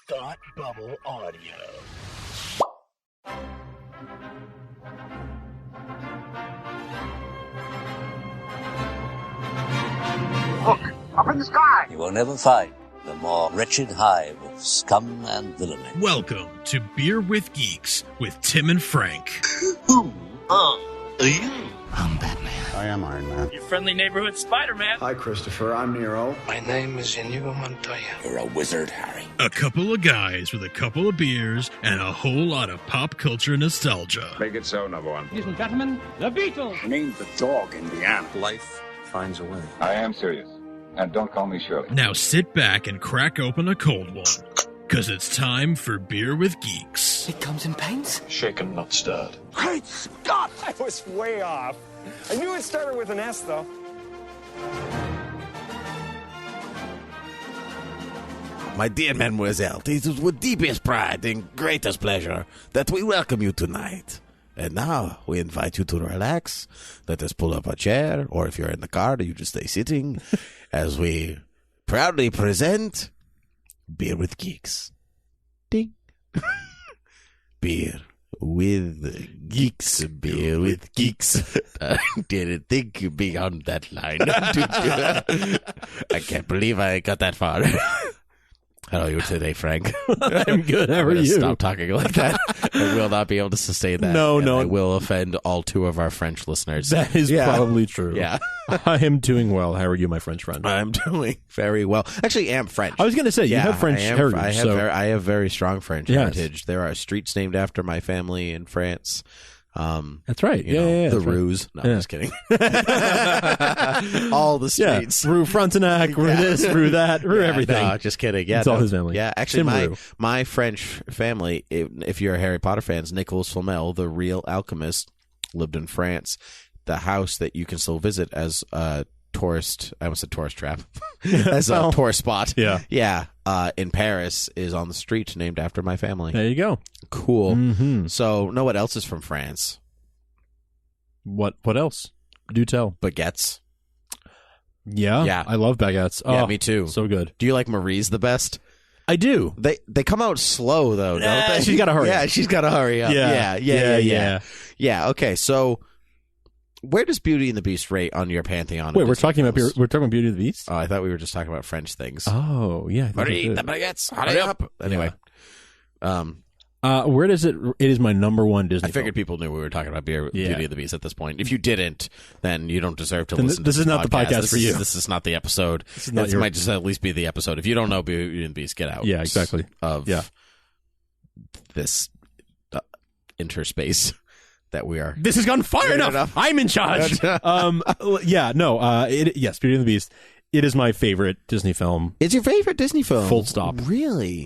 Thought Bubble Audio. Look, up in the sky! You will never find the more wretched hive of scum and villainy. Welcome to Beer with Geeks with Tim and Frank. Who are you? I'm Batman. I am Iron Man. Your friendly neighborhood Spider-Man. Hi, Christopher. I'm Nero. My name is Inigo Montoya. You're a wizard, Harry. A couple of guys with a couple of beers and a whole lot of pop culture nostalgia. Make it so, number one. Ladies and gentlemen, the Beatles. Name the dog in the animal. Life finds a way. I am serious. And don't call me Shirley. Now sit back and crack open a cold one, because it's time for Beer with Geeks. It comes in paints? Shaken, not stirred. Great Scott! I was way off. I knew it started with an S, though. My dear mademoiselle, it is with deepest pride and greatest pleasure that we welcome you tonight. And now we invite you to relax. Let us pull up a chair, or if you're in the car, you just stay sitting, as we proudly present Beer with Geeks. Ding. Beer with Geeks. Beer with Geeks. I didn't think beyond that line. I can't believe I got that far. How are you today, Frank? I'm good. How are you? Stop talking like that. I will not be able to sustain that. No. I will offend all two of our French listeners. That is probably true. Yeah. I am doing well. How are you, my French friend? I'm doing very well. Actually, I am French. I was going to say, you have French heritage. I have very strong French heritage. There are streets named after my family in France. That's right. The Ruse. No, I'm just kidding. All the streets. Rue Frontenac, Rue this, Rue that, Rue everything. No, just kidding. Yeah, it's all his family. Yeah, actually, my French family, if you're a Harry Potter fans, Nicolas Flamel, the real alchemist, lived in France. The house that you can still visit as a tourist, I almost said tourist trap, as a tourist spot. Yeah. In Paris is on the street named after my family. There you go. Cool. Mm-hmm. So, know what else is from France? What else? Do tell. Baguettes. Yeah. I love baguettes. Yeah, oh, me too. So good. Do you like Marie's the best? I do. They come out slow though, don't they? She's got to hurry. Yeah, she's got to hurry up. Yeah. Okay, so where does Beauty and the Beast rate on your pantheon? Wait, we're talking about Beauty and the Beast? Oh, I thought we were just talking about French things. Oh, yeah. Marie, the baguettes, hurry up. Anyway, where does it is my number one Disney I figured film. people knew we were talking about Beauty and the Beast at this point. If you didn't, then you don't deserve to listen this to is not the podcast for you. This is not the episode. This is not might just at least be the episode. If you don't know Beauty and the Beast, get out. Yeah, exactly. Of this interspace that we are. This has gone far enough. I'm in charge. Beauty and the Beast. It is my favorite Disney film. It's your favorite Disney film? Full stop. Really?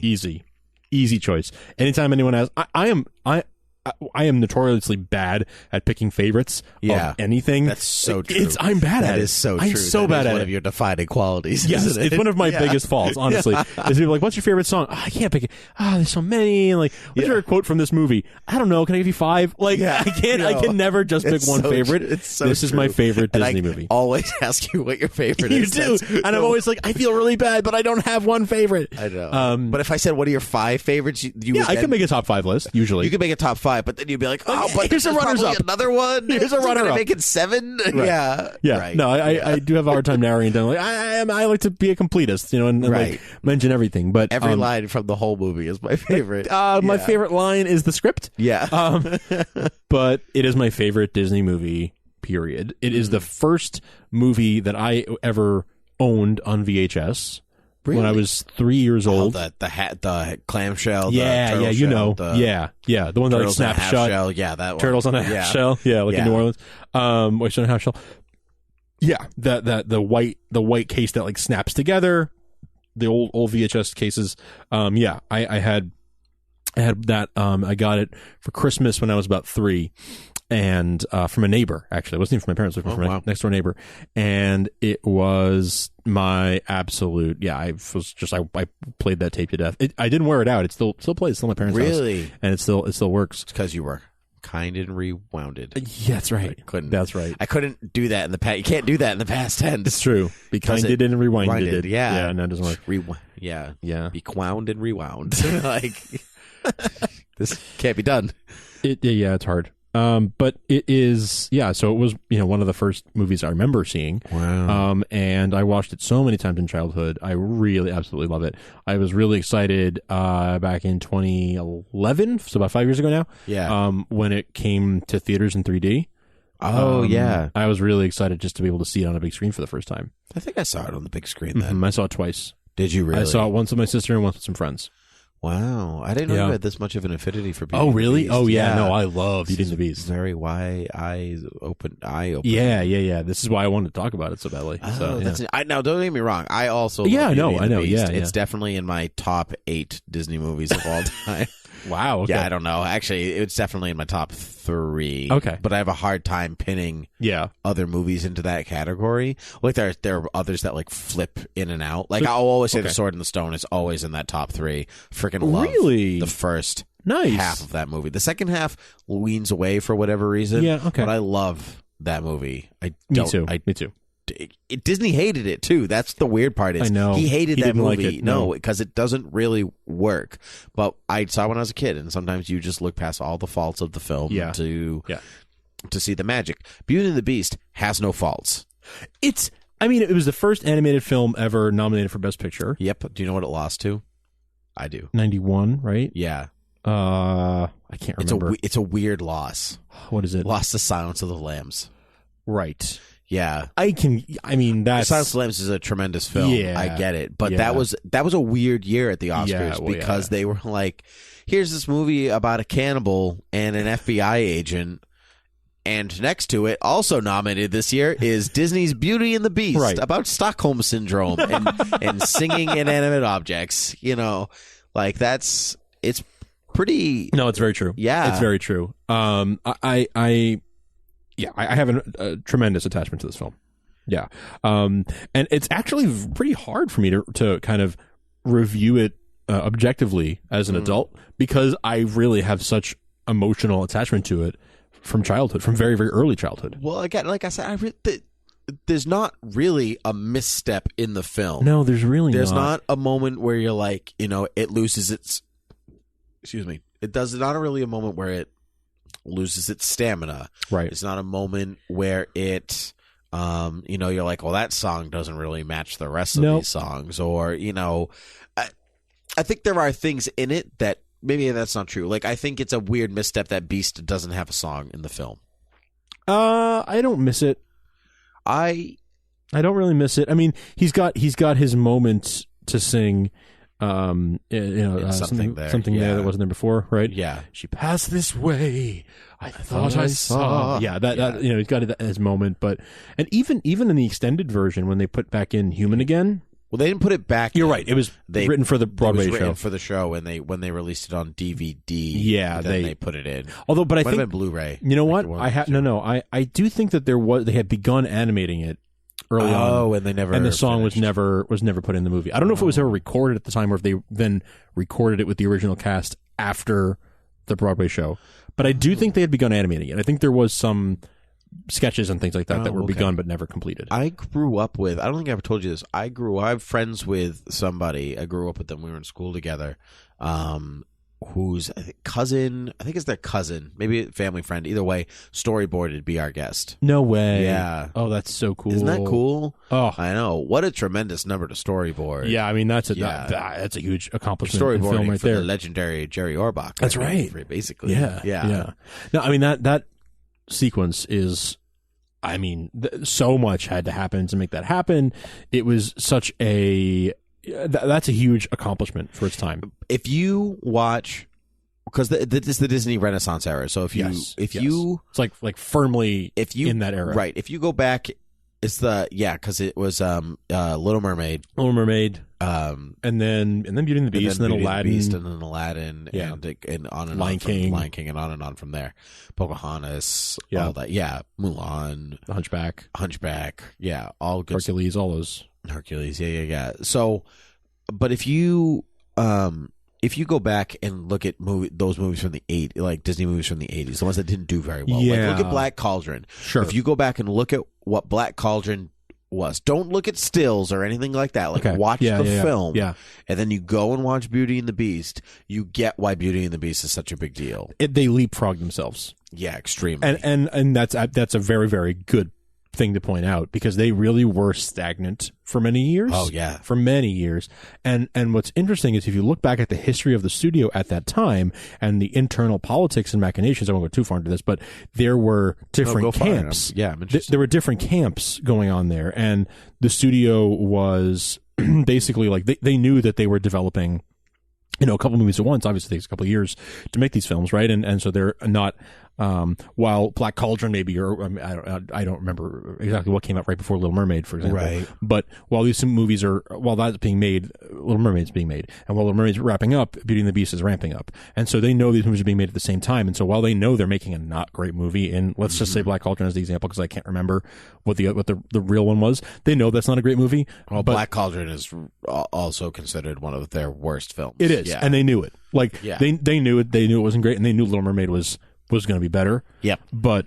Easy choice. Anytime anyone asks, I am notoriously bad at picking favorites of anything. That's so true. I'm bad at it. That is so true. I'm so bad at it. One of your defining qualities. Yes, isn't it? it's one of my biggest faults, honestly. Is people like, what's your favorite song? Oh, I can't pick it. There's so many. Like, what's your quote from this movie? I don't know. Can I give you 5? Like, I can't. I can never just pick one favorite. This is my favorite Disney movie. Always ask you what your favorite is. You do, and I'm always like, I feel really bad, but I don't have one favorite. I know. But if I said, what are your 5 favorites? I can make a top 5 list usually. You could make a top 5, but then you'd be like, but here's a runners up. Another one. Here's a runner up. Make it 7. Right. Yeah. Right. No, I do have a hard time narrowing it down. Like I like to be a completist, and like mention everything. But every line from the whole movie is my favorite. My favorite line is the script. Yeah. But it is my favorite Disney movie. Period. It is the first movie that I ever owned on VHS. Really? When I was 3 years old. The clamshell. Yeah, the you know. The one that like snaps shut. Shell. Yeah, that one. Turtles on a half shell. Yeah, like in New Orleans. Oysters on a half shell. Yeah, the white case that like snaps together. The old VHS cases. I had that. I got it for Christmas when I was about 3. And from a neighbor, actually. It wasn't even from my parents. It was from my next door neighbor. And it was my absolute, I played that tape to death. I didn't wear it out. It still plays. It's still my parents' house. Really? And it still works. It's because you were kind and rewounded. Yeah, that's right. I couldn't. That's right. I couldn't do that in the past. You can't do that in the past tense. It's true. Be kinded and rewinded it. Yeah. Yeah, no, it doesn't work. Yeah. Be quound and rewound. Like, this can't be done. Yeah, it's hard. But it is, so it was, one of the first movies I remember seeing. Wow. And I watched it so many times in childhood. I really absolutely love it. I was really excited, back in 2011, so about 5 years ago now. Yeah. When it came to theaters in 3D. Oh, yeah. I was really excited just to be able to see it on a big screen for the first time. I think I saw it on the big screen then. I saw it twice. Did you really? I saw it once with my sister and once with some friends. Wow. I didn't know you had this much of an affinity for Beauty Oh, and the really? Beast. Oh, yeah. No, I love Beauty and the Beast. Very eye open. Yeah. This is why I wanted to talk about it so badly. Now, don't get me wrong. I also love I know. Beast. Yeah, it's definitely in my top 8 Disney movies of all time. Wow. Okay. Yeah, I don't know. Actually, it's definitely in my top 3. Okay. But I have a hard time pinning other movies into that category. Like, there are others that, like, flip in and out. Like, I'll always say The Sword in the Stone is always in that top 3. Freaking love the first half of that movie. The second half leans away for whatever reason. Yeah, okay. But I love that movie. Me too. Disney hated it too. That's the weird part. Is I know he hated that didn't movie? Like it. No, because it doesn't really work. But I saw it when I was a kid, and sometimes you just look past all the faults of the film to see the magic. Beauty and the Beast has no faults. It was the first animated film ever nominated for Best Picture. Yep. Do you know what it lost to? I do. 91, right? Yeah. I can't remember. It's a weird loss. What is it? Lost to Silence of the Lambs. Right. Yeah. that's Silence of the Lambs is a tremendous film. Yeah. I get it. But that was a weird year at the Oscars because they were like, here's this movie about a cannibal and an FBI agent. And next to it, also nominated this year, is Disney's Beauty and the Beast, about Stockholm Syndrome and singing inanimate objects. It's pretty... No, it's very true. Yeah. It's very true. I have a tremendous attachment to this film. Yeah. And it's actually pretty hard for me to kind of review it objectively as an adult because I really have such emotional attachment to it from childhood, from very, very early childhood. Well, again, like I said, there's not really a misstep in the film. No, there's not a moment where you're like, it loses its... Excuse me. It's not really a moment where it loses its stamina. Right. It's not a moment where it, you're like, well, that song doesn't really match the rest of these songs. Or, I think there are things in it that maybe that's not true. Like, I think it's a weird misstep that Beast doesn't have a song in the film. I don't miss it. I don't really miss it. I mean, he's got his moments to sing. Something there that wasn't there before, right? Yeah. She passed this way. I thought I saw. Yeah, that he's got his moment, and even in the extended version when they put back in Human Again. Well, they didn't put it back. You're right. It was written for the Broadway it was written show. for the show, and when they released it on DVD. Yeah, they put it in. Although, but I think Blu-ray. You know what? I do think that they had begun animating it early on. Oh, and the song was never put in the movie. I don't know if it was ever recorded at the time or if they then recorded it with the original cast after the Broadway show. But I do think they had begun animating it. I think there was some sketches and things like that that were begun but never completed. I grew up with... I don't think I ever told you this. I have friends with somebody. I grew up with them. We were in school together. Whose cousin, I think it's their cousin, maybe a family friend. Either way, storyboarded Be Our Guest. No way. Yeah. Oh, that's so cool. Isn't that cool? Oh, I know. What a tremendous number to storyboard. Yeah, I mean that's a huge accomplishment. Storyboarding film right for there. The legendary Jerry Orbach. That's right. Basically. Yeah. No, I mean that sequence is. I mean, so much had to happen to make that happen. It was such a. That's a huge accomplishment for its time. If you watch, because this is the Disney Renaissance era, so if you it's like firmly in that era, right? If you go back, it's because it was Little Mermaid, and then Beauty and the Beast, and then Aladdin, and on and Lion on King. from Lion King, and on from there. Pocahontas, all that, Mulan, Hunchback, all good. Hercules, all those. Hercules, yeah. So, but if you if you go back and look at those movies from the like Disney movies from the 80s, the ones that didn't do very well, Yeah. like look at Black Cauldron. Sure. If you go back and look at what Black Cauldron was, don't look at stills or anything like that. Like watch the film, and then you go and watch Beauty and the Beast. You get why Beauty and the Beast is such a big deal. They leapfrog themselves. Yeah, extremely. And that's a very, very good thing to point out, because they really were stagnant for many years. Oh yeah, for many years. And what's interesting is if you look back at the history of the studio at that time and the internal politics and machinations, I won't go too far into this, but there were different camps. Yeah, there were different camps going on there, and the studio was basically like they knew that they were developing, a couple movies at once. Obviously, it takes a couple of years to make these films, right? And so they're not. While Black Cauldron maybe, or I don't remember exactly what came out right before Little Mermaid, for example. Right. But while these movies while that's being made, Little Mermaid's being made, and while Little Mermaid's wrapping up, Beauty and the Beast is ramping up, and so they know these movies are being made at the same time. And so while they know they're making a not great movie, and let's just say Black Cauldron as the example because I can't remember what the real one was, they know that's not a great movie. Well, Black Cauldron is also considered one of their worst films. It is, and they knew it. They knew it. They knew it wasn't great, and they knew Little Mermaid was going to be better. Yep. But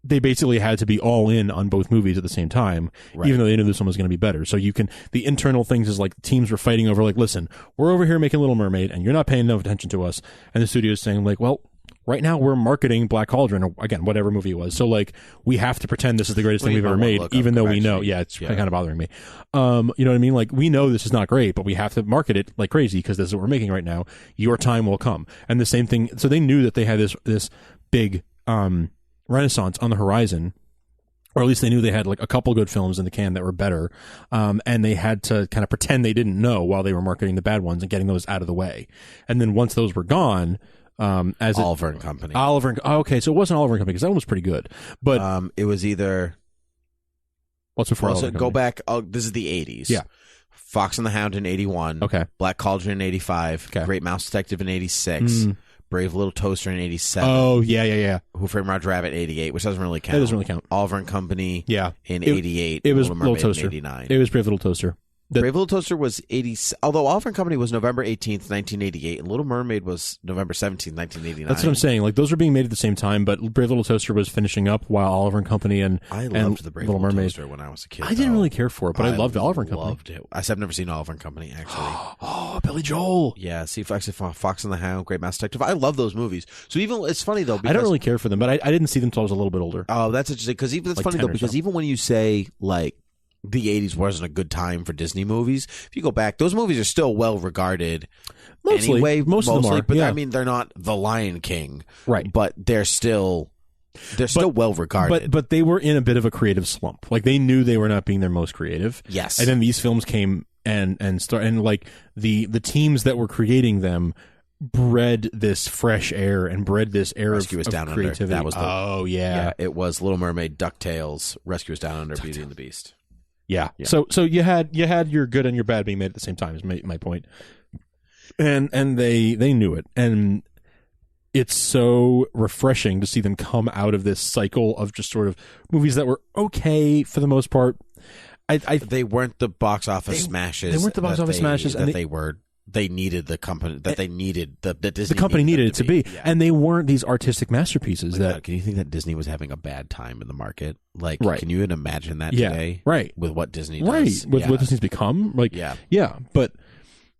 they basically had to be all in on both movies at the same time, even though they knew this one was going to be better. So the internal things is like teams were fighting over, like, listen, we're over here making Little Mermaid and you're not paying enough attention to us. And the studio is saying, like, well, right now we're marketing Black Cauldron, or again, whatever movie it was. So like we have to pretend this is the greatest thing we've ever made, even though we know, it's kind of bothering me. You know what I mean? Like we know this is not great, but we have to market it like crazy because this is what we're making right now. Your time will come. And the same thing. So they knew that they had this big renaissance on the horizon, or at least they knew they had like a couple good films in the can that were better. And they had to kind of pretend they didn't know while they were marketing the bad ones and getting those out of the way. And then once those were gone, as Oliver and Company. Okay, so it wasn't Oliver and Company because that one was pretty good. But it was either. What's before? Also, go back. Oh, this is the 80s. Yeah. Fox and the Hound in 81. Okay. Black Cauldron in 85. Okay. Great Mouse Detective in 86. Brave Little Toaster in 87. Oh, yeah. Who Framed Roger Rabbit 88, which doesn't really count. That doesn't really count. Oliver and Company in 88. It was Little Little Toaster. In 89. It was Brave Little Toaster. Brave Little Toaster was 80, although Oliver and Company was November 18th, 1988, and Little Mermaid was November 17th, 1989. That's what I'm saying. Like those were being made at the same time, but Brave Little Toaster was finishing up while Oliver and Company and I loved the Brave Little Mermaid. Toaster when I was a kid. I didn't really care for it, but I loved Oliver and Company. Loved it. I've never seen Oliver and Company actually. Oh, Billy Joel. Yeah, see Fox and the Hound, Great Mouse Detective. I love those movies. So even it's funny though. Because, I don't really care for them, but I didn't see them until I was a little bit older. Oh, that's interesting because even it's Like funny 10 though because even when you say like the 80s wasn't a good time for Disney movies. If you go back, those movies are still well regarded. Mostly, anyway, most of them are. But yeah. I mean, they're not The Lion King, right? But they're still well regarded. But they were in a bit of a creative slump. Like they knew they were not being their most creative. Yes, and then these films came and like the teams that were creating them bred this fresh air and bred this air Rescue of Us Down creativity. Under. That was yeah. It was Little Mermaid, DuckTales, Rescue Us Down Under, Beauty and the Beast. Yeah. So you had your good and your bad being made at the same time is my point. And they knew it. And it's so refreshing to see them come out of this cycle of just sort of movies that were okay for the most part. They weren't the box office smashes. They weren't the box office smashes, and they needed the company that they needed the Disney. The company needed it to be, yeah. And they weren't these artistic masterpieces. God, can you think that Disney was having a bad time in the market? Like, right. Can you even imagine that today? Right, with what Disney does, right, with what Disney's become, like, yeah. But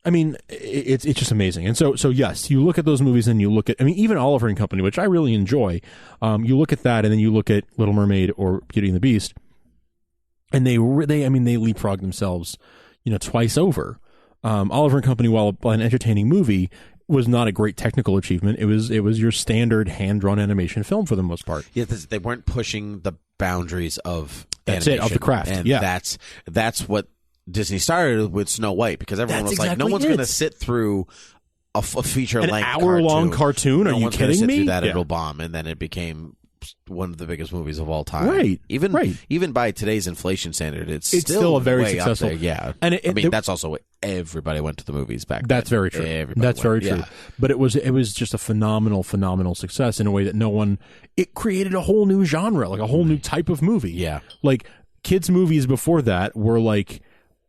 I mean, it's just amazing. And so yes, you look at those movies and you look at, I mean, even Oliver and Company, which I really enjoy. You look at that, and then you look at Little Mermaid or Beauty and the Beast, and they leapfrog themselves, twice over. Oliver and Company, while an entertaining movie, was not a great technical achievement. It was your standard hand-drawn animation film for the most part. Yeah, they weren't pushing the boundaries of animation. Of the craft. And yeah, that's what Disney started with Snow White, because everyone was like, no one's going to sit through a feature-length hour-long cartoon. Are you kidding me? That it'll bomb, and then it became one of the biggest movies of all time. Right. Even by today's inflation standard, it's still a very way successful. Up there. Yeah. And that's also what everybody went to the movies back then. That's very true. That's very true. But it was just a phenomenal success in a way that it created a whole new genre, like a whole new type of movie. Yeah. Like kids movies before that were like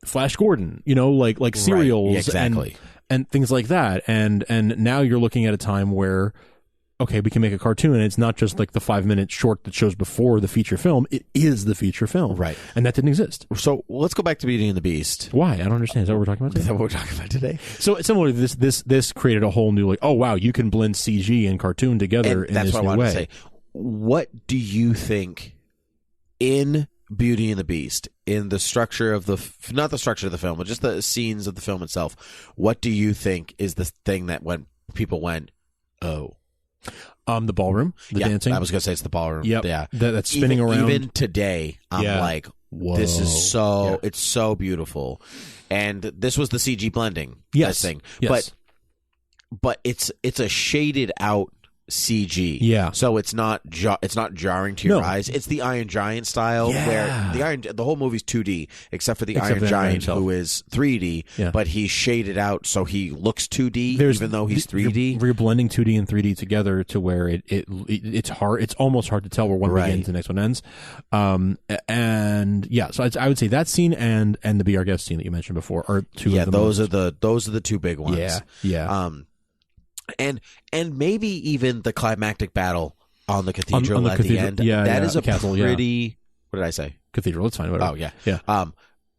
Flash Gordon, like serials. Right. Yeah, exactly. and things like that. And now you're looking at a time where, okay, we can make a cartoon, and it's not just like the 5-minute short that shows before the feature film. It is the feature film. Right. And that didn't exist. So let's go back to Beauty and the Beast. Why? I don't understand. Is that what we're talking about Is today? that what we're talking about today? So similarly, this created a whole new, like, oh, wow, you can blend CG and cartoon together And in that's this what new I wanted way. to say. What do you think in Beauty and the Beast, in the structure of not the structure of the film, but just the scenes of the film itself, what do you think is the thing that when people went, oh? The ballroom, the dancing. I was going to say it's the ballroom. Yep. Yeah. That's spinning around. Even today, I'm like, whoa. This is it's so beautiful. And this was the CG blending. Yes. Thing. Yes. But it's a shaded out CG. Yeah. So it's not jarring to your eyes. It's the Iron Giant style where the whole movie's 2D except for the Iron Giant himself. who is 3D, but he's shaded out so he looks 2D even though he's 3D. You're blending 2D and 3D together to where it's hard. It's almost hard to tell where one begins and the next one ends. And yeah, so I would say that scene and the Be Our Guest scene that you mentioned before are two. Yeah, of the those are the two big ones. Yeah, yeah. And maybe even the climactic battle on the cathedral on the at cathedral. the end. Yeah, that is a castle, pretty. What did I say? Cathedral. It's fine. Whatever. Oh yeah, yeah.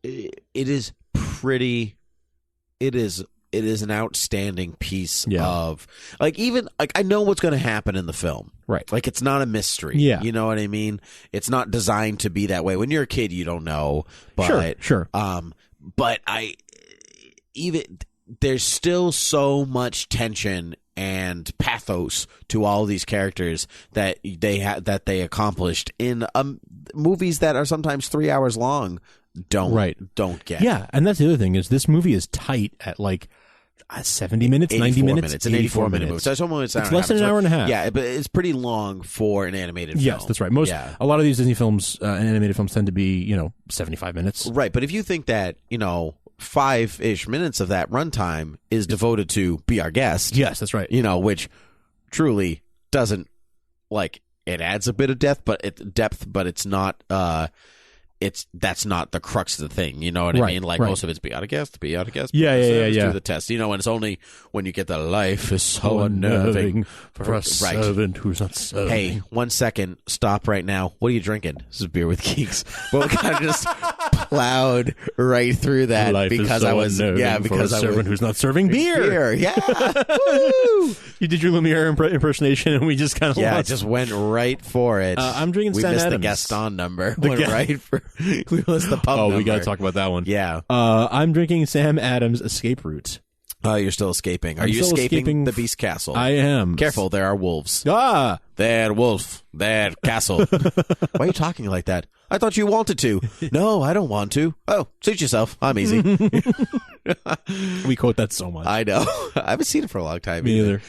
It is pretty. It is an outstanding piece of even I know what's going to happen in the film. Right. Like it's not a mystery. Yeah. You know what I mean? It's not designed to be that way. When you're a kid, you don't know. But, Sure. But there's still so much tension and pathos to all these characters that they accomplished in movies that are sometimes 3 hours long. Don't get. Yeah, and that's the other thing is this movie is tight at like 70 minutes, 90 minutes. It's an 84-minute movie. So it's almost it's less than an hour and a half. Yeah, but it's pretty long for an animated film. Yes, that's right. A lot of these Disney films and animated films tend to be 75 minutes. Right, but if you think that 5-ish minutes of that runtime is devoted to Be Our Guest. Yes, that's right. Which truly doesn't it adds a bit of depth, but it's not. That's not the crux of the thing. You know what I mean? Most of it's Be Our Guest. Yeah. Do the test. And it's only when you get the life is so unnerving for a servant who's not serving. Hey, 1 second, stop right now. What are you drinking? This is Beer with Geeks. Well, kind of just plowed right through that life because is so I was because a servant who's not serving beer. Yeah. Woo! You did your Lumiere impersonation, and we just kind of I just went right for it. I'm drinking we Sam missed Adams. the Gaston number. We missed the pub number. We got to talk about that one. Yeah. I'm drinking Sam Adams Escape Route. You're still escaping. Are you escaping the Beast Castle? I am. Careful, there are wolves. Ah! There, wolf. There, castle. Why are you talking like that? I thought you wanted to. No, I don't want to. Oh, suit yourself. I'm easy. We quote that so much. I know. I haven't seen it for a long time. Me either.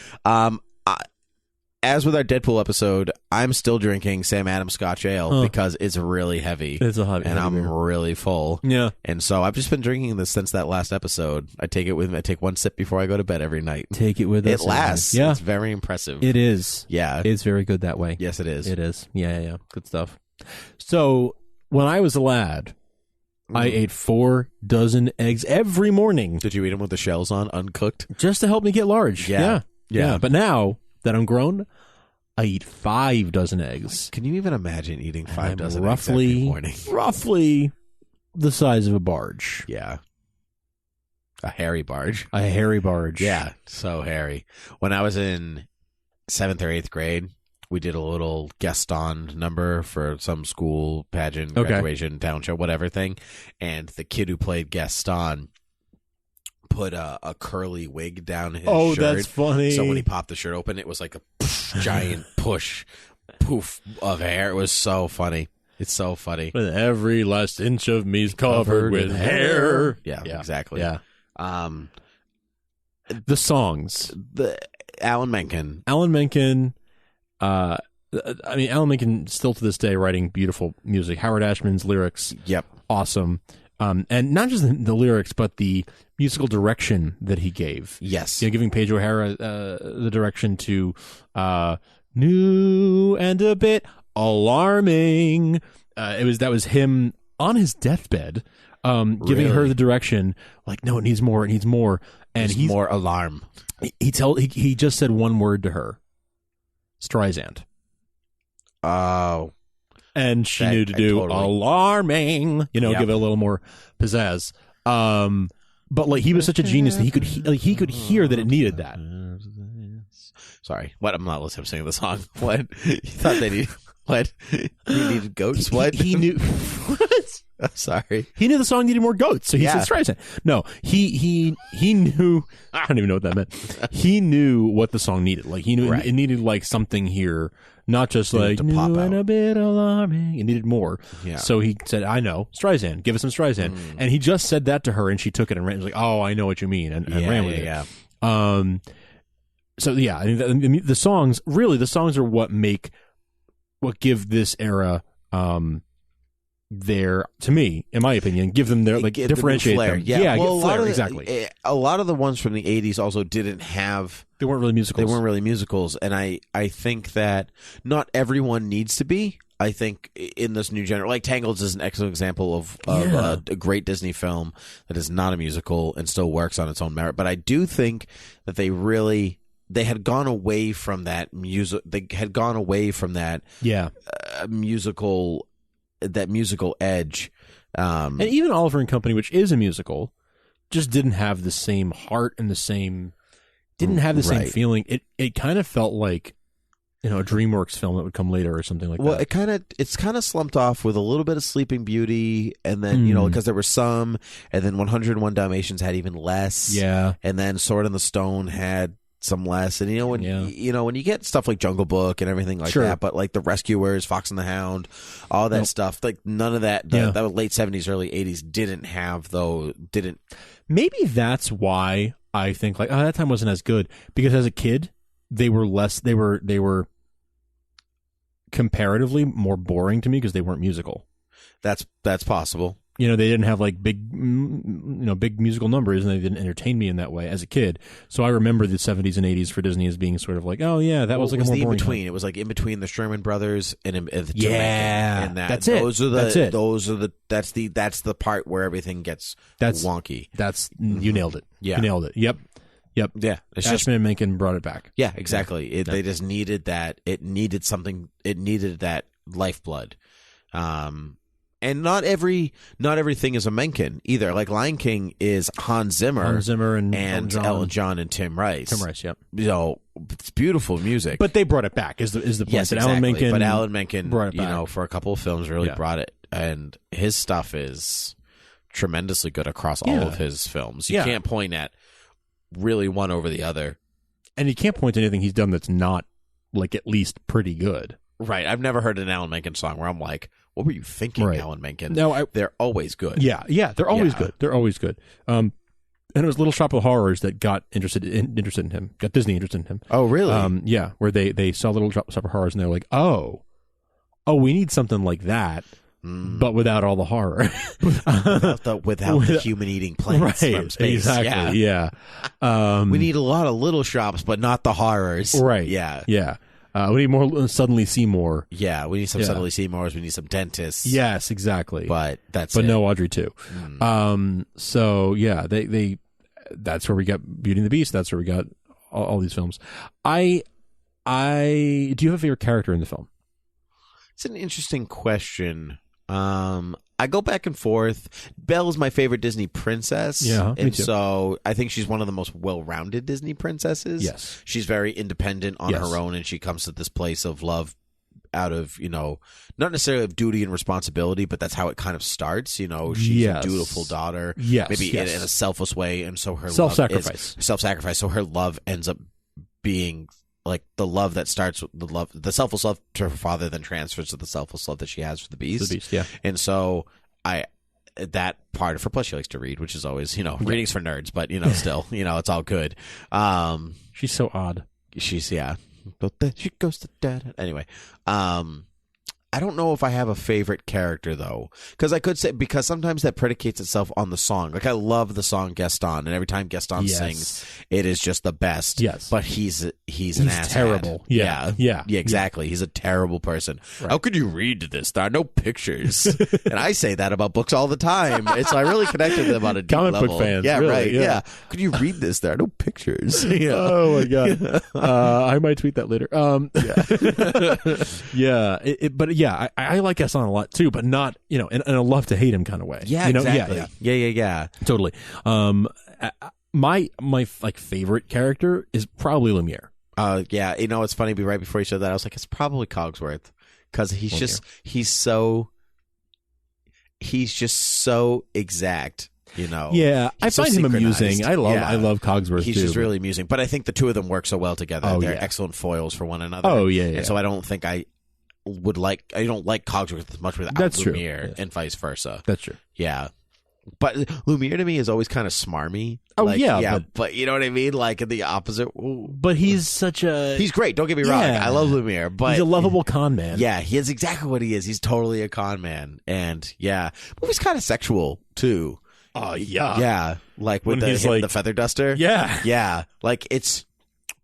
As with our Deadpool episode, I'm still drinking Sam Adams Scotch Ale because it's really heavy. It's a heavy and I'm beer. really full. Yeah. And so I've just been drinking this since that last episode. I take it with me. I take one sip before I go to bed every night. Take it with us. It lasts. Yeah. It's very impressive. It is. Yeah. It's very good that way. Yes, it is. It is. Yeah. Good stuff. So when I was a lad, I ate 4 dozen eggs every morning. Did you eat them with the shells on, uncooked? Just to help me get large. Yeah. But now that I'm grown, I eat 5 dozen eggs. Can you even imagine eating 5 dozen eggs roughly, every morning? Roughly the size of a barge. Yeah. A hairy barge. A hairy barge. Yeah, so hairy. When I was in 7th or 8th grade, we did a little Gaston number for some school pageant, graduation, town show, whatever thing. And the kid who played Gaston put a curly wig down his shirt. Oh, that's funny. So when he popped the shirt open, it was like a giant poof of hair. It was so funny. It's so funny. With every last inch of me's covered with hair. Yeah, exactly. Yeah. The songs. Alan Menken. Alan Menken, Alan Menken still to this day writing beautiful music. Howard Ashman's lyrics. Yep. Awesome. And not just the lyrics, but the musical direction that he gave. Yes. Giving Paige O'Hara the direction to new and a bit alarming. That was him on his deathbed, giving her the direction, like, no, it needs more, and he's more alarm. He just said one word to her, Streisand. Oh. And she knew to do alarming, give it a little more pizzazz. But like, he was such a genius that he could hear that it needed that. Sorry, what? I'm not listening. I'm singing the song. What? You thought they needed what? He needed goats. What? He knew. What? I'm sorry. He knew the song needed more goats, so he said Streisand. No, he knew. I don't even know what that meant. He knew what the song needed. Like, he knew it needed like something here, not just like new and a bit alarming. It needed more. Yeah. So he said, "I know Streisand. Give us some Streisand." And he just said that to her, and she took it and ran. Was like, "Oh, I know what you mean," and ran with it. Yeah. So yeah, I mean, the songs are what give this era their, to me, in my opinion, give them their, like, differentiate them. Yeah, well, flair, exactly. A lot of the ones from the 80s also didn't have... They weren't really musicals. And I think that not everyone needs to be. I think in this new generation, like Tangled is an excellent example of a great Disney film that is not a musical and still works on its own merit. But I do think that they had gone away from that music. They had gone away from that musical edge. And even Oliver and Company, which is a musical, just didn't have the same heart and same feeling. It kind of felt like, a DreamWorks film that would come later or something like that. Well, it's kind of slumped off with a little bit of Sleeping Beauty, and then because there were some, and then 101 Dalmatians had even less. Yeah, and then Sword in the Stone had some less, and when you get stuff like Jungle Book and everything like that, but like The Rescuers, Fox and the Hound, all that stuff, like none of that. That was late 70s, early 80s didn't have Maybe that's why I think like that time wasn't as good, because as a kid they were comparatively more boring to me because they weren't musical. That's possible. They didn't have like big musical numbers, and they didn't entertain me in that way as a kid. So I remember the 70s and 80s for Disney as being sort of like, oh yeah, that was like a more boring in-between. time. It was like in between the Sherman Brothers and the and that. That's it. That's the part where everything gets wonky. You nailed it. Yeah. You nailed it. Yep. Yeah. Ashman and Menken brought it back. Yeah, exactly. They just needed that. It needed something. It needed that lifeblood. And not everything is a Menken either. Like Lion King is Hans Zimmer and Elton John and Tim Rice. Yep. It's beautiful music. But they brought it back. Is the point? Yes, exactly. Alan Menken brought it back. for a couple of films really brought it, and his stuff is tremendously good across all of his films. You can't point at really one over the other, and you can't point to anything he's done that's not like at least pretty good. Right. I've never heard an Alan Menken song where I'm like, what were you thinking, Alan Menken? No, they're always good. Yeah, they're always good. They're always good. And it was Little Shop of Horrors that got interested in him, got Disney interested in him. Oh, really? Where they saw Little Shop of Horrors and they're like, oh, we need something like that, but without all the horror, without the human eating plants from space. Exactly. Yeah. We need a lot of little shops, but not the horrors. Right. Yeah. Yeah. We need more Suddenly Seymour. Yeah, we need some Suddenly Seymours. We need some dentists. Yes, exactly. But no Audrey too. So yeah, they that's where we got Beauty and the Beast. That's where we got all these films. Do you have a favorite character in the film? It's an interesting question. I go back and forth. Belle is my favorite Disney princess. Yeah, and so I think she's one of the most well-rounded Disney princesses. Yes. She's very independent on her own, and she comes to this place of love out of, not necessarily of duty and responsibility, but that's how it kind of starts. She's a dutiful daughter. Yes. Maybe in a selfless way, and so her self-sacrifice. Self-sacrifice. So her love ends up being like the love that starts with the selfless love to her father, then transfers to the selfless love that she has for the Beast. The Beast, yeah. And so that part of her, plus she likes to read, which is always, reading's for nerds, but still, it's all good. She's so odd. She goes to dad. Anyway, I don't know if I have a favorite character though, because I could say because sometimes that predicates itself on the song. Like I love the song Gaston, and every time Gaston sings, it is just the best. Yes, but he's an asshat. Terrible. Yeah, exactly. He's a terrible person. Right. How could you read this? There are no pictures, and I say that about books all the time. So I really connect with them on a deep comic level. book fans. Yeah, really, right. Yeah. Could you read this? There are no pictures. Oh my god. I might tweet that later. But yeah, I like Gaston a lot too, but not, in a love to hate him kind of way. Yeah, exactly. Yeah. Totally. My favorite character is probably Lumiere. Yeah. It's funny. Right before you said that, I was like, it's probably Cogsworth because he's just so exact. Yeah, I find him amusing. I love Cogsworth. He's just really amusing. But I think the two of them work so well together. They're excellent foils for one another. Oh yeah. And so I don't think I don't like Cogsworth as much without Lumiere, and vice versa. That's true. Yeah. But Lumiere to me is always kind of smarmy. But you know what I mean? Like in the opposite. But he's he's great. Don't get me wrong. I love Lumiere, but he's a lovable con man. Yeah, he is exactly what he is. He's totally a con man, and movie's kind of sexual too. Oh yeah. Yeah, like with the feather duster. Yeah. Like it's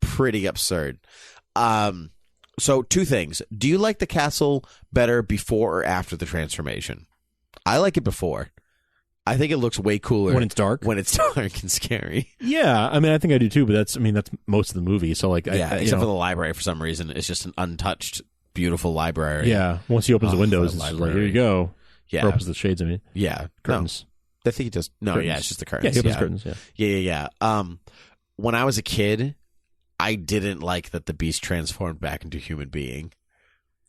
pretty absurd. So two things. Do you like the castle better before or after the transformation? I like it before. I think it looks way cooler when it's dark. When it's dark and scary. Yeah, I mean, I think I do too. But that's most of the movie. So like, except for the library, for some reason, it's just an untouched, beautiful library. Yeah, once he opens the windows, it's like, here you go. Yeah, or opens the shades. I mean, curtains. No, I think he does. No, curtains. It's just the curtains. Yeah, he opens curtains. Yeah. When I was a kid, I didn't like that the Beast transformed back into a human being.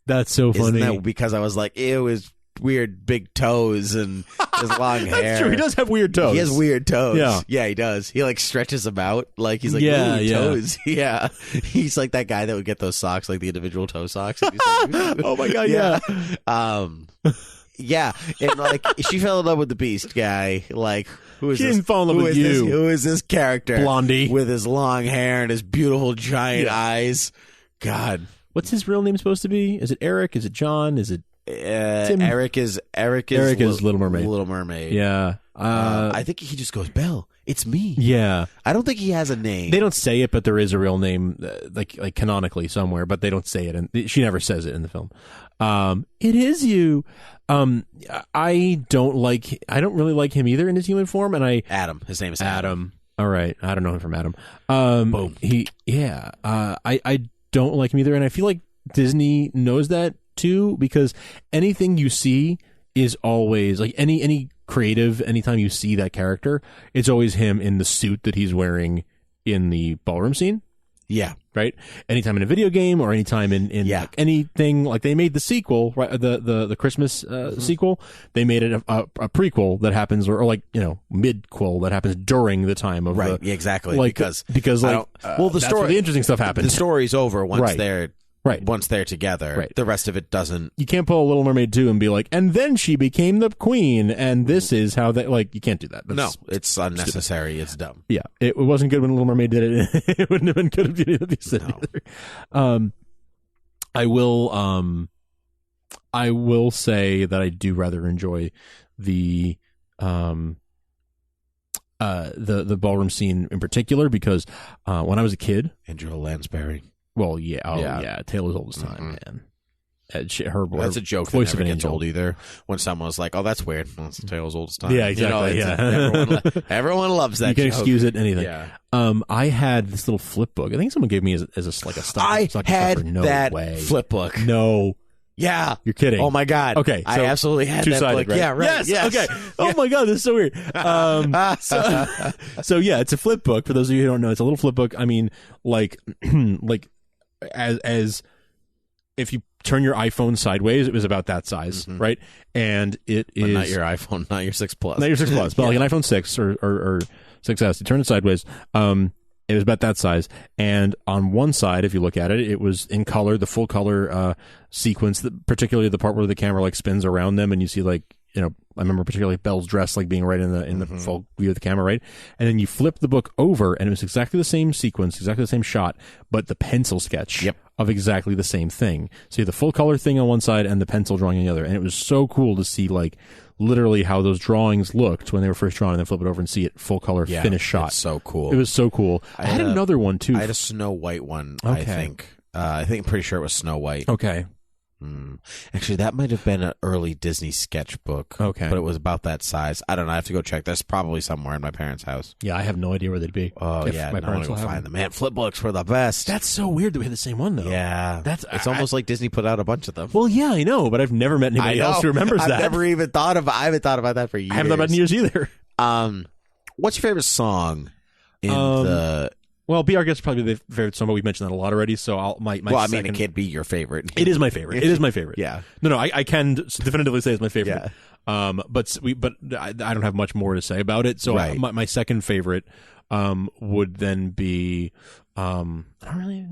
That's so funny. Isn't that because I was like, ew, his weird big toes and his long hair. That's true. He does have weird toes. He has weird toes. Yeah, he does. He like stretches them out. Like he's like, toes. Yeah. He's like that guy that would get those socks, like the individual toe socks. And he's like, oh my god, yeah. Yeah, and like she fell in love with the Beast guy. Like, who is she this? Didn't fall in love with you. Who is this character? Blondie with his long hair and his beautiful giant eyes. God, what's his real name supposed to be? Is it Eric? Is it John? Is it Tim? Eric is Little Mermaid. Little Mermaid. Yeah. I think he just goes, Belle, it's me. Yeah. I don't think he has a name. They don't say it, but there is a real name, like canonically somewhere, but they don't say it, and she never says it in the film. It is you. I don't really like him either in his human form, and Adam. His name is Adam. All right. I don't know him from Adam. Boom. I don't like him either, and I feel like Disney knows that too, because anything you see is always like any creative, anytime you see that character, it's always him in the suit that he's wearing in the ballroom scene. Yeah. Right? Anytime in a video game or anytime in like anything, like they made the sequel, right? The Christmas sequel, they made it a prequel that happens, or like, mid-quel that happens during the time of right. Exactly. Like, because like, the story, where the interesting stuff happens. The story's over once they're right. Once they're together. Right. The rest of it doesn't. You can't pull a Little Mermaid 2 and be like, and then she became the queen, and this is how they, like, you can't do that. No, it's unnecessary. Stupid. It's dumb. Yeah. It wasn't good when Little Mermaid did it. It wouldn't have been good if you did it either. I will say that I do rather enjoy the ballroom scene in particular, because when I was a kid, Angela Lansbury. Well, yeah, Tale as Old as Time, man. That's a joke that never gets old either. When someone was like, "Oh, that's weird," well, it's Tale as Old as Time. Yeah, exactly. Everyone loves that. You can joke. excuse it, anything. Yeah. I had this little flip book. I think someone gave me as a stock. I had no that way. flip book. No. Yeah. You're kidding. Oh my god. Okay. I absolutely had that two-sided, book. right? Yeah, right. Yes. Okay. Oh my god, this is so weird. So yeah, it's a flip book. For those of you who don't know, it's a little flip book. I mean, like as if you turn your iPhone sideways, it was about that size, right? And it is not your iPhone, not your 6 Plus. Not your 6 Plus, but like an iPhone 6 or 6S. You turn it sideways. It was about that size, and on one side, if you look at it, it was in color, the full color sequence, particularly the part where the camera like spins around them, and you see like I remember particularly Belle's dress like being right in the full view of the camera, right? And then you flip the book over, and it was exactly the same sequence, exactly the same shot, but the pencil sketch of exactly the same thing. So you have the full color thing on one side and the pencil drawing on the other, and it was so cool to see like literally how those drawings looked when they were first drawn, and then flip it over and see it full color finished shot. It's so cool. It was so cool. I had another one too. I had a Snow White one. Okay. I think I'm pretty sure it was Snow White. Okay. Actually, that might have been an early Disney sketchbook. Okay. But it was about that size. I don't know. I have to go check. That's probably somewhere in my parents' house. Yeah, I have no idea where they'd be. Oh, yeah. My parents will find them. Man, flip books were the best. That's so weird that we had the same one, though. Yeah. It's almost like Disney put out a bunch of them. Well, yeah, I know, but I've never met anybody else who remembers that. I haven't thought about that for years. I haven't thought about it in years either. What's your favorite song in the... Well, Be Our Guest is probably the favorite song, but we mentioned that a lot already. So it can't be your favorite. It is my favorite. It is my favorite. Yeah. No, I can definitively say it's my favorite. Yeah. But I don't have much more to say about it. So my second favorite would then be I don't really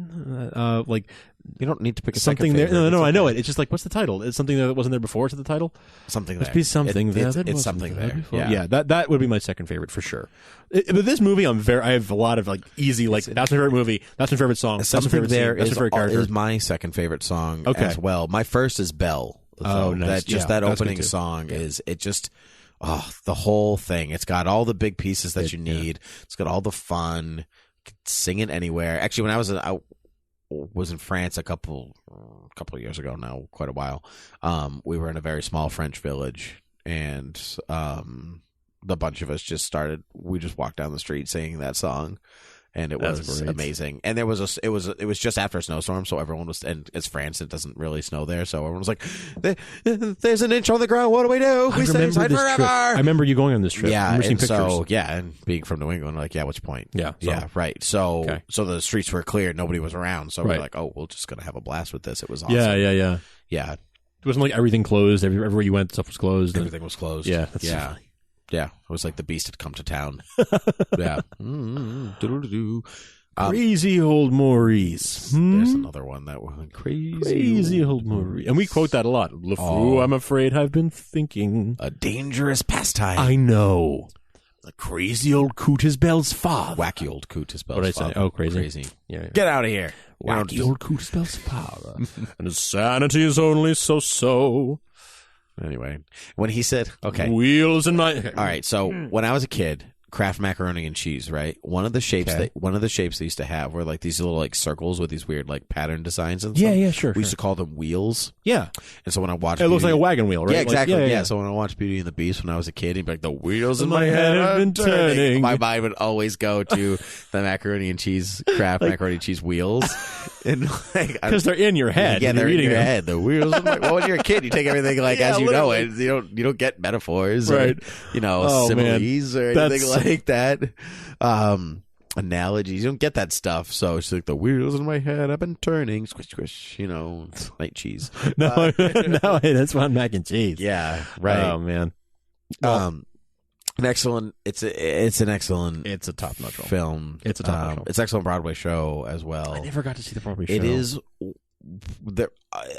like. You don't need to pick a something second there. favorite. No, I know it. It's just like, what's the title? It's something there that wasn't there before to the title. Something Must there. be something there. It's something there. Before. Yeah. That would be my second favorite for sure. But this movie, I have a lot of like easy like that's my favorite movie. That's my favorite song. That's my favorite scene. That's my favorite character. Is my second favorite song as well. My first is Belle. Oh, nice. That opening song is it just. Oh, the whole thing. It's got all the big pieces that you need. It's got all the fun. You can sing it anywhere. Actually, when I was in France a couple of years ago now, quite a while. We were in a very small French village, and the bunch of us we just walked down the street singing that song. And it was amazing. And it was just after a snowstorm, so everyone was, and it's France, it doesn't really snow there, so everyone was like, "There's an inch on the ground. What do we do? We stay inside forever." I remember you going on this trip. Yeah, I remember seeing and pictures. and being from New England, like, yeah, what's your point? Yeah, right. So the streets were clear, nobody was around, so we're like, oh, we're just gonna have a blast with this. It was awesome. Yeah. It wasn't like everything closed. Everywhere you went, stuff was closed. Everything was closed. Yeah, yeah. It was like the beast had come to town. Yeah. Crazy old Maurice. There's another one that was crazy old Maurice. And we quote that a lot. LeFou, I'm afraid I've been thinking. A dangerous pastime. I know. The crazy old Coot is Belle's father. Wacky old Coot is Belle's father. What did I say? Oh, crazy. Yeah. Get out of here. Wacky old Coot is Belle's father. And his sanity is only so. Anyway, when he said, okay. Wheels in my... All right, so when I was a kid... Kraft macaroni and cheese, right? One of the shapes they used to have were like these little like circles with these weird like pattern designs and stuff. Yeah, sure. We used to call them wheels. Yeah. And so when I watched it looks like a wagon wheel, right? Yeah, exactly. Like, yeah. So when I watched Beauty and the Beast when I was a kid, he'd be like, the wheels in my head have been turning. My mind would always go to the macaroni and cheese, Kraft macaroni and cheese wheels. And like, because they're in your head. Yeah, they're in your head. The wheels. Well, when you're a kid, you take everything like as you know it. You don't get metaphors, right? Or, similes or anything like that. Analogies. You don't get that stuff. So it's like the wheels in my head have been turning. Squish, squish. Like cheese. No, that's one mac and cheese. Yeah, right. Oh man. An excellent. It's an excellent. It's a top-notch film. It's a top-notch film. It's an excellent Broadway show as well. I never got to see the Broadway show. It is.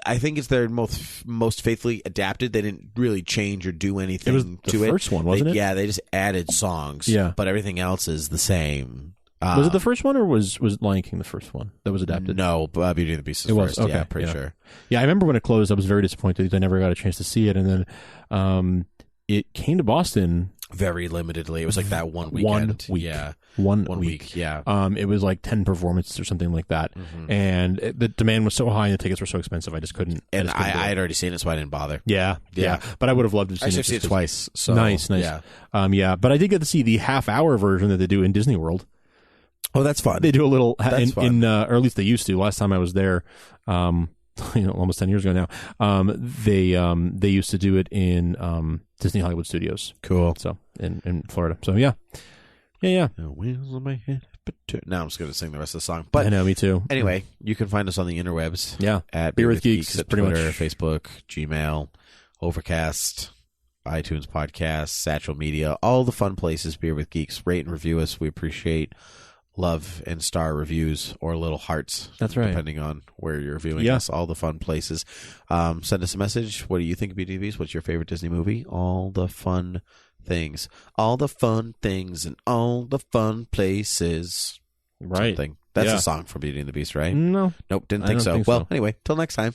I think it's their most faithfully adapted. They didn't really change or do anything to it. It was the first one, wasn't it? Yeah, they just added songs. Yeah, but everything else is the same. Was it the first one, or was Lion King the first one that was adapted? No, Beauty and the Beast is first. Okay, yeah, pretty sure. Yeah, I remember when it closed, I was very disappointed because I never got a chance to see it, and then it came to Boston very limitedly. It was like that one weekend. 1 week. Yeah. One week. Yeah. It was like 10 performances or something like that. Mm-hmm. And the demand was so high and the tickets were so expensive, I just couldn't. And I had already seen it, so I didn't bother. Yeah. But I would have loved to see it. I've seen it twice. So. Nice. Yeah. But I did get to see the half-hour version that they do in Disney World. Oh, that's fun. They do a little, or at least they used to. Last time I was there, almost 10 years ago now. They used to do it in Disney Hollywood Studios. Cool. So in Florida. So yeah. Wheels on my head. Now I'm just going to sing the rest of the song. But I know, me too. Anyway, you can find us on the interwebs. Yeah. At Beer with Geeks at pretty Twitter, much. Facebook, Gmail, Overcast, iTunes Podcasts, Satchel Media, all the fun places. Beer with Geeks. Rate and review us. We appreciate love and star reviews or little hearts. That's right. Depending on where you're viewing us, all the fun places. Send us a message. What do you think of Beauty and the Beast? What's your favorite Disney movie? All the fun things. All the fun things and all the fun places. Right. Something. That's a song from Beauty and the Beast, right? No. Nope, didn't think so. Well, anyway, till next time.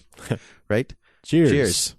Right? Cheers. Cheers.